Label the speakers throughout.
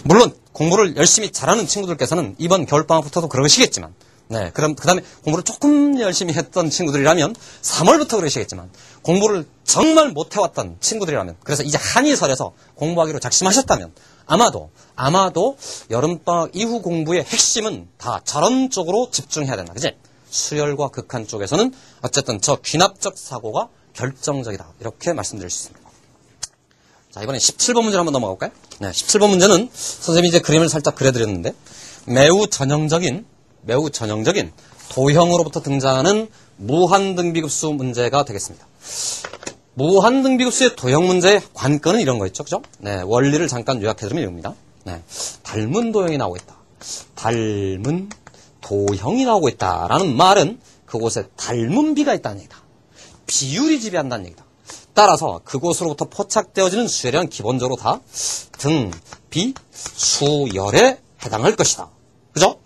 Speaker 1: 물론 공부를 열심히 잘하는 친구들께서는 이번 겨울방학부터도 그러시겠지만, 네, 그럼 그 다음에 공부를 조금 열심히 했던 친구들이라면 3월부터 그러시겠지만, 공부를 정말 못해왔던 친구들이라면, 그래서 이제 한이 설에서 공부하기로 작심하셨다면, 아마도 여름방학 이후 공부의 핵심은 다 저런 쪽으로 집중해야 된다. 그지? 수열과 극한 쪽에서는 어쨌든 저 귀납적 사고가 결정적이다. 이렇게 말씀드릴 수 있습니다. 자, 이번에 17번 문제로 한번 넘어가 볼까요? 네, 17번 문제는 선생님이 이제 그림을 살짝 그려드렸는데, 매우 전형적인 도형으로부터 등장하는 무한등비급수 문제가 되겠습니다. 무한등비급수의 도형 문제의 관건은 이런 거 있죠, 그죠? 네, 원리를 잠깐 요약해드리면 이겁니다. 네, 닮은 도형이 나오고 있다. 닮은 도형이 나오고 있다라는 말은 그곳에 닮은 비가 있다는 얘기다. 비율이 지배한다는 얘기다. 따라서 그곳으로부터 포착되어지는 수열은 기본적으로 다 등, 비, 수열에 해당할 것이다. 그죠?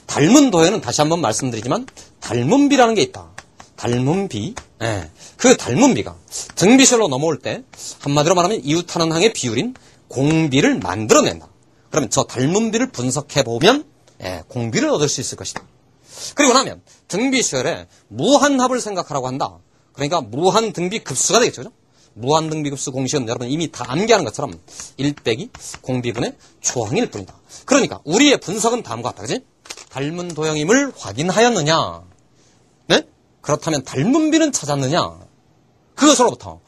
Speaker 1: 닮은 도형은 다시 한번 말씀드리지만 닮은 비라는 게 있다. 닮은 비. 네. 그 닮은 비가 등비수열로 넘어올 때 한마디로 말하면 이웃하는 항의 비율인 공비를 만들어낸다. 그러면 저 닮은 비를 분석해보면 공비를 얻을 수 있을 것이다. 그리고 나면 등비수열에 무한합을 생각하라고 한다. 그러니까 무한등비급수가 되겠죠. 그죠? 무한등비급수 공식은 여러분 이미 다 암기하는 것처럼 1 빼기 공비분의 초항일 뿐이다. 그러니까 우리의 분석은 다음과 같다. 그지? 닮은 도형임을 확인하였느냐? 네? 그렇다면 닮은 비는 찾았느냐? 그것으로부터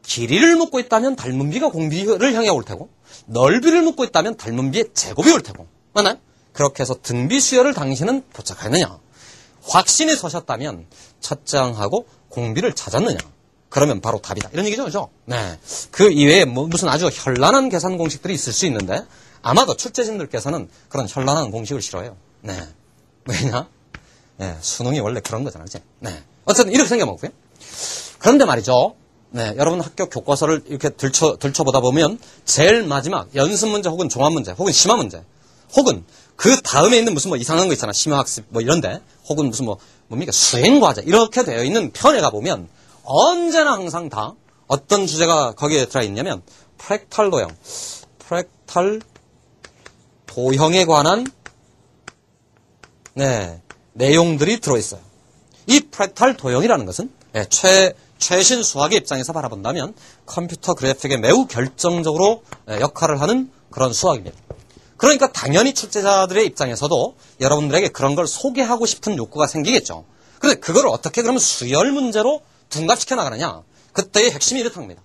Speaker 1: 길이를 묻고 있다면 닮은 비가 공비를 향해 올 테고, 넓이를 묻고 있다면 닮은 비의 제곱이 올 테고, 맞나요? 그렇게 해서 등비 수열을 당신은 포착하였느냐? 확신이 서셨다면 첫 장하고 공비를 찾았느냐? 그러면 바로 답이다. 이런 얘기죠, 그죠? 네. 그 이외에 무슨 아주 현란한 계산 공식들이 있을 수 있는데, 아마도 출제진들께서는 그런 현란한 공식을 싫어해요. 네. 왜냐? 네. 수능이 원래 그런 거잖아요, 그치? 네. 어쨌든 이렇게 생각해보고요. 그런데 말이죠. 네. 여러분 학교 교과서를 이렇게 들춰보다 보면, 제일 마지막 연습 문제 혹은 종합 문제, 혹은 심화 문제, 혹은 그 다음에 있는 무슨 뭐 이상한 거 있잖아. 심화학습 뭐 이런데, 혹은 무슨 뭡니까? 수행과제. 이렇게 되어 있는 편에 가보면, 언제나 항상 다 어떤 주제가 거기에 들어있냐면 프랙탈 도형에 관한 내용들이 들어있어요. 이 프랙탈 도형이라는 것은 최신 수학의 입장에서 바라본다면 컴퓨터 그래픽에 매우 결정적으로 역할을 하는 그런 수학입니다. 그러니까 당연히 출제자들의 입장에서도 여러분들에게 그런 걸 소개하고 싶은 욕구가 생기겠죠. 그런데 그걸 어떻게 그러면 수열 문제로 둔갑시켜 나가느냐? 그때의 핵심이 이렇답니다.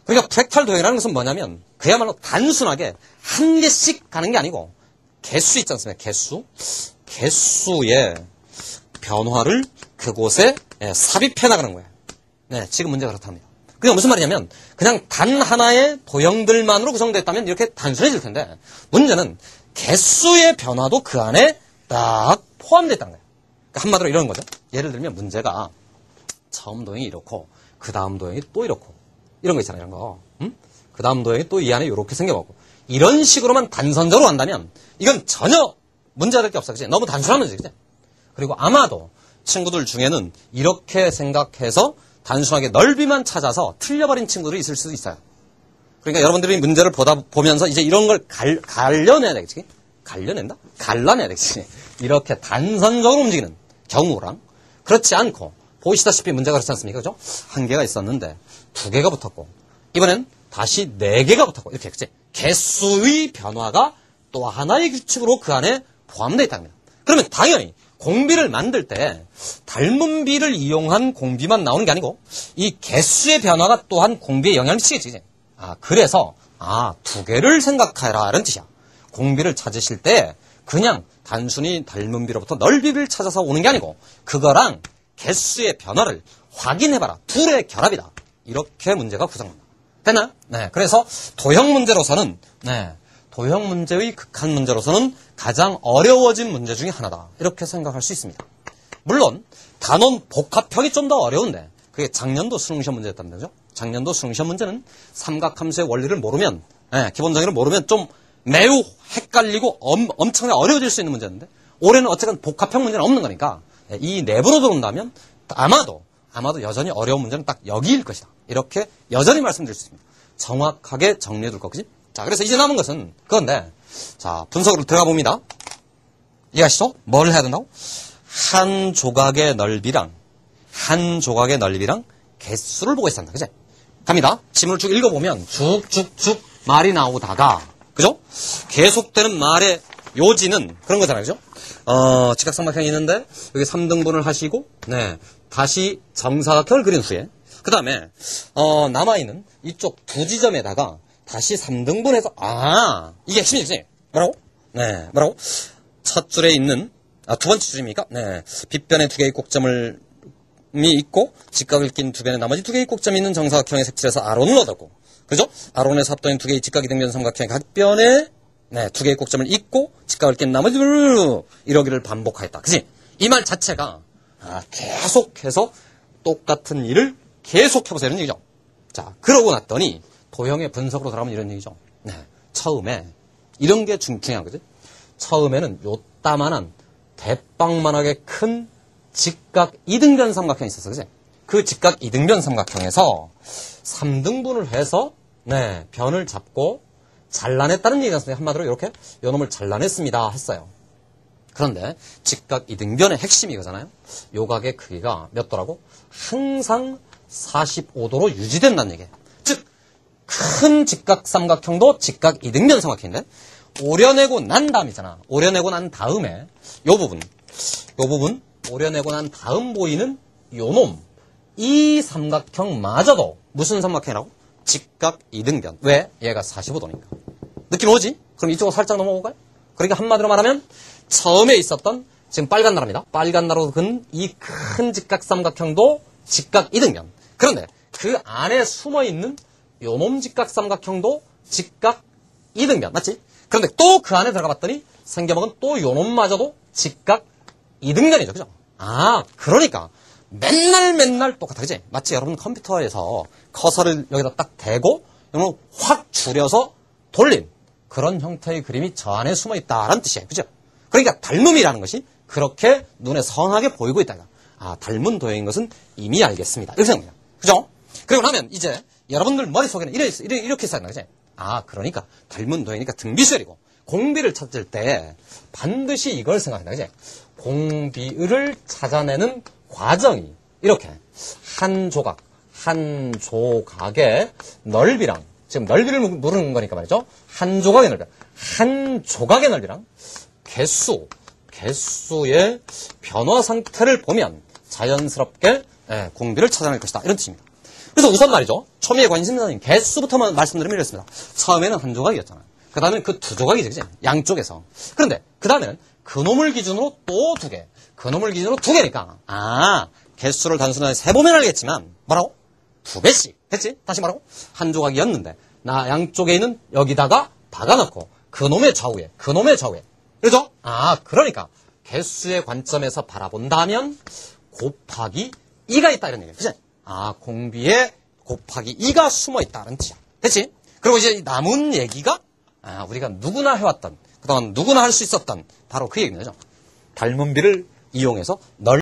Speaker 1: 그러니까 프랙탈 도형이라는 것은 뭐냐면 그야말로 단순하게 한 개씩 가는 게 아니고 개수 있지 않습니까? 개수의 변화를 그곳에 삽입해 나가는 거예요. 네, 지금 문제가 그렇답니다. 그게 무슨 말이냐면 그냥 단 하나의 도형들만으로 구성됐다면 이렇게 단순해질 텐데 문제는 개수의 변화도 그 안에 딱 포함되어 있다는 거예요. 그러니까 한마디로 이런 거죠. 예를 들면 문제가 처음 도형이 이렇고 그 다음 도형이 또 이렇고 이런 거 있잖아요. 이런 거. 그 다음 도형이 또 이 안에 이렇게 생겨가고 이런 식으로만 단선적으로 한다면 이건 전혀 문제가 될 게 없어. 그치? 너무 단순한 문제. 그치? 그리고 아마도 친구들 중에는 이렇게 생각해서 단순하게 넓이만 찾아서 틀려버린 친구들이 있을 수도 있어요. 그러니까 여러분들이 문제를 보면서 이제 이런 걸 갈려내야 되겠지? 갈라내야 되겠지? 이렇게 단선적으로 움직이는 경우랑 그렇지 않고 보시다시피 문제가 그렇지 않습니까? 그죠? 한 개가 있었는데 두 개가 붙었고 이번엔 다시 네 개가 붙었고 이렇게 그치? 개수의 변화가 또 하나의 규칙으로 그 안에 포함되어 있다는 겁니다. 그러면 당연히 공비를 만들 때 닮은 비를 이용한 공비만 나오는 게 아니고 이 개수의 변화가 또한 공비에 영향을 미치겠지. 그래서 두 개를 생각해라 이런 뜻이야. 공비를 찾으실 때 그냥 단순히 닮은 비로부터 넓이를 찾아서 오는 게 아니고 그거랑 개수의 변화를 확인해봐라. 둘의 결합이다. 이렇게 문제가 구성된다. 됐나요? 네. 그래서 도형 문제로서는 도형 문제의 극한 문제로서는 가장 어려워진 문제 중에 하나다. 이렇게 생각할 수 있습니다. 물론 단원 복합형이 좀 더 어려운데 그게 작년도 수능시험 문제였다는 거죠. 작년도 수능시험 문제는 삼각함수의 원리를 모르면 기본적으로 모르면 좀 매우 헷갈리고 엄청나게 어려워질 수 있는 문제였는데 올해는 어쨌든 복합형 문제는 없는 거니까 이 내부로 들어온다면 아마도 여전히 어려운 문제는 딱 여기일 것이다. 이렇게 여전히 말씀드릴 수 있습니다. 정확하게 정리해둘 거지. 자, 그래서 이제 남은 것은 그건데 자, 분석으로 들어가 봅니다. 이해하시죠? 뭘 해야 된다고? 한 조각의 넓이랑 개수를 보고 있었다. 그지? 갑니다. 지문을 쭉 읽어보면 쭉쭉쭉 말이 나오다가, 그죠? 계속되는 말의 요지는 그런 거잖아요. 그죠? 직각삼각형이 있는데, 여기 3등분을 하시고, 네. 다시 정사각형을 그린 후에, 그 다음에, 남아있는 이쪽 두 지점에다가 다시 3등분해서, 이게 핵심이지? 뭐라고? 네. 뭐라고? 첫 줄에 있는, 두 번째 줄입니까? 네. 빗변에 두 개의 꼭점이 있고, 직각을 낀 두 변에 나머지 두 개의 꼭점이 있는 정사각형의 색칠해서 아론을 얻었고, 그죠? 아론에서 합동인 두 개의 직각 이등변 삼각형의 각 변에, 네, 두 개의 꼭점을 잇고, 직각을 낀 나머지, 이러기를 반복하였다. 그지? 이 말 자체가, 계속해서 똑같은 일을 계속 해보세요. 이런 얘기죠. 자, 그러고 났더니, 도형의 분석으로 들어가면 이런 얘기죠. 네. 처음에, 이런 게 중요한 거지. 처음에는 요따만한, 대빵만하게 큰 직각 이등변 삼각형이 있었어. 그지? 그 직각 이등변 삼각형에서 3등분을 해서, 네, 변을 잡고, 잘라냈다는 얘기가 있어요. 한마디로 이렇게, 요 놈을 잘라냈습니다. 했어요. 그런데, 직각 이등변의 핵심이 이거잖아요. 요 각의 크기가 몇 도라고? 항상 45도로 유지된다는 얘기예요. 즉, 큰 직각 삼각형도 직각 이등변 삼각형인데, 오려내고 난 다음이잖아. 오려내고 난 다음에, 요 부분, 오려내고 난 다음 보이는 요 놈, 이 삼각형마저도 무슨 삼각형이라고? 직각 이등변. 왜? 얘가 45도니까. 느낌 오지? 그럼 이쪽으로 살짝 넘어올까요? 그러니까 한마디로 말하면 처음에 있었던 지금 빨간 나라입니다. 빨간 나라로 근 이 큰 직각 삼각형도 직각 이등변. 그런데 그 안에 숨어있는 요 놈 직각 삼각형도 직각 이등변. 맞지? 그런데 또 그 안에 들어가 봤더니 생겨먹은 또 요 놈마저도 직각 이등변이죠. 그죠? 그러니까 맨날 똑같아. 그지? 마치 여러분 컴퓨터에서 커서를 여기다 딱 대고 이걸 확 줄여서 돌린 그런 형태의 그림이 저 안에 숨어 있다라는 뜻이에요. 그죠? 그러니까 닮음이라는 것이 그렇게 눈에 선하게 보이고 있다. 닮은 도형인 것은 이미 알겠습니다. 이렇게 생각합니다. 그죠? 그리고 나면 이제 여러분들 머릿속에는 이렇게 쌓였나. 그지? 그러니까 닮은 도형이니까 등비수열이고 공비를 찾을 때 반드시 이걸 생각한다. 그지? 공비를 찾아내는 과정이 이렇게 한 조각의 넓이랑 지금 넓이를 물은 거니까 말이죠. 한 조각의 넓이랑 개수의 변화 상태를 보면 자연스럽게 공비를 찾아낼 것이다. 이런 뜻입니다. 그래서 우선 말이죠. 초미의 관심사는 개수부터만 말씀드리면 이렇습니다. 처음에는 한 조각이었잖아요. 그 다음에 그 두 조각이죠. 그치? 양쪽에서. 그런데 그 다음에는 그놈을 기준으로 또 두 개. 그놈을 기준으로 두 개니까. 개수를 단순하게 세보면 알겠지만 뭐라고? 두 배씩 했지? 다시 말하고 한 조각이었는데 나 양쪽에 있는 여기다가 박아놓고 그놈의 좌우에 그죠? 그러니까 개수의 관점에서 바라본다면 곱하기 2가 있다 이런 얘기예요. 그치? 공비에 곱하기 2가 숨어있다는 뜻이야. 됐지? 그리고 이제 남은 얘기가 우리가 누구나 해왔던 그동안 누구나 할 수 있었던 바로 그 얘기는 거죠. 닮은비를 이용해서